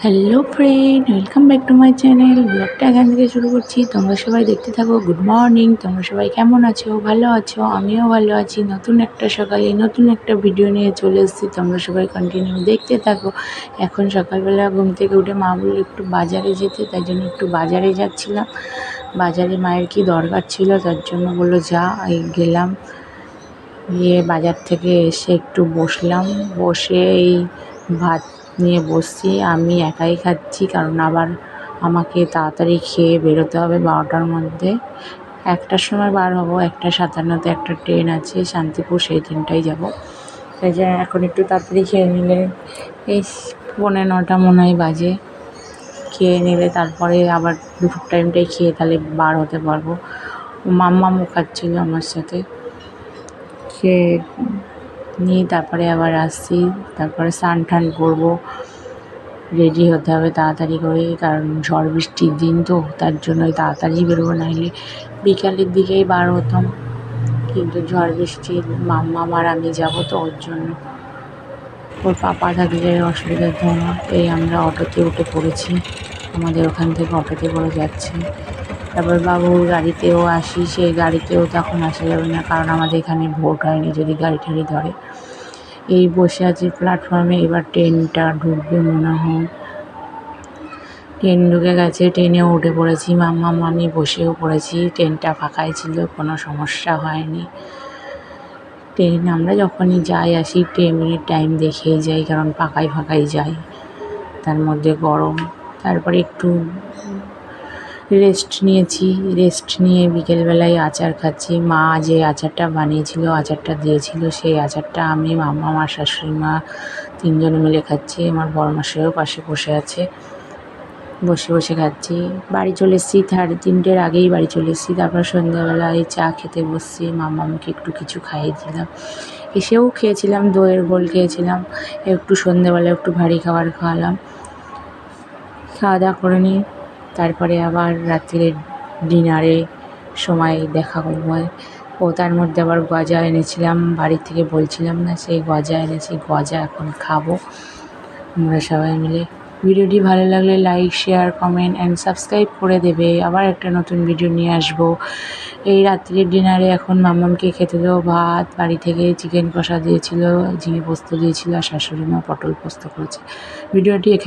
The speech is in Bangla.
Hello friend, welcome back to my channel. ব্লগটা এখান থেকে শুরু করছি। তোমরা সবাই দেখতে থাকো। Good morning. তোমরা সবাই কেমন আছো? ভালো আছো? আমিও ভালো আছি। নতুন একটা সকালে নতুন একটা ভিডিও নিয়ে চলে এসেছি। তোমরা সবাই কন্টিনিউ দেখতে থাকো। এখন সকালবেলা ঘুম থেকে উঠে মা বললো একটু বাজারে যেতে, তাই জন্য একটু বাজারে যাচ্ছিলাম। বাজারে মায়ের কি দরকার ছিল, তার জন্য বললো যা। এই গেলাম, গিয়ে বাজার থেকে এসে একটু বসলাম। বসে এই ভাত নিয়ে বসছি। আমি একাই খাচ্ছি, কারণ আবার আমাকে তাড়াতাড়ি খেয়ে বেরোতে হবে 12টার মধ্যে। 1টার সময় বার হব। 1:57-তে একটা ট্রেন আছে শান্তিপুর, সেই ট্রেনটাই যাব। তাই জন্য এখন একটু তাড়াতাড়ি খেয়ে নিলে, এই 9:45 মনে হয় বাজে, খেয়ে নিলে তারপরে আবার দুপুর টাইমটাই খেয়ে তাহলে বার হতে পারবো। মাম্মামও খাচ্ছিল আমার সাথে। খেয়ে নিয়ে তারপরে আবার আসছি। তারপরে স্নান টান করবো, রেডি হতে হবে তাড়াতাড়ি করে, কারণ ঝড় বৃষ্টির দিন তো, তার জন্যই তাড়াতাড়ি বেরোবো, নাহলে বিকালের দিকেই বার হতাম। কিন্তু ঝড় বৃষ্টির মাম্মাম আর আমি যাবো তো, ওর জন্য। ওর পাপা থাকলে অসুবিধা হতো না। এই আমরা অটোতে উঠে পড়েছি, আমাদের ওখান থেকে অটোতে করে যাচ্ছি। তারপর বাবুর গাড়িতেও আসি, সেই গাড়িতেও তখন আসা যাবে না, কারণ আমাদের এখানে ভোট হয়নি, যদি গাড়ি ঠাড়ি ধরে। এই বসে আছি প্ল্যাটফর্মে, এবার ট্রেনটা ঢুকবে মনে হয়। ট্রেন ঢুকে গেছে, ট্রেনেও উঠে পড়েছি। মাম্মাম আমি বসেও পড়েছি। ট্রেনটা ফাঁকাই ছিল, কোনো সমস্যা হয়নি। ট্রেন আমরা যখনই যাই আসি 10 মিনিট টাইম দেখেই যাই, কারণ ফাঁকাই ফাঁকাই যাই, তার মধ্যে গরম। তারপরে একটু রেস্ট নিয়েছি। রেস্ট নিয়ে বিকেলবেলায় আচার খাচ্ছি। মা যে আচারটা বানিয়েছিল, আচারটা দিয়েছিল, সেই আচারটা আমি, মাম্মা, আমার শাশুড়ি মা 3 জনে মিলে খাচ্ছি। আমার বড়মশাইও পাশে বসে আছে, বসে বসে খাচ্ছি। বাড়ি চলে এসেছি 3:30-র আগেই বাড়ি চলে এসেছি। তারপর সন্ধ্যাবেলায় চা খেতে বসছি। মাম্মামকে একটু কিছু খাইয়ে দিলাম। এসেও খেয়েছিলাম, দইয়ের গোল খেয়েছিলাম। একটু সন্ধ্যাবেলা একটু ভারী খাবার খাওয়ালাম। খাওয়া দাওয়া করে নিই, তারপরে আবার রাত্রে ডিনারে সময় দেখা করবো। ও তার মধ্যে আবার গজা এনেছিলাম বাড়ি থেকে, বলছিলাম না, সেই গজা এনেছি। গজা এখন খাবো আমরা সবাই মিলে। ভিডিওটি ভালো লাগলে like, share, comment and subscribe করে দেবে। আবার একটা নতুন ভিডিও নিয়ে আসবো। এই রাত্রির ডিনারে এখন মাম্মামকে খেতে দেবো ভাত। বাড়ি থেকে চিকেন কষা দিয়েছিল, ঝিঙে পোস্ত দিয়েছিল, আর শাশুড়ি মা পটল পোস্ত করেছে। ভিডিওটি এখানে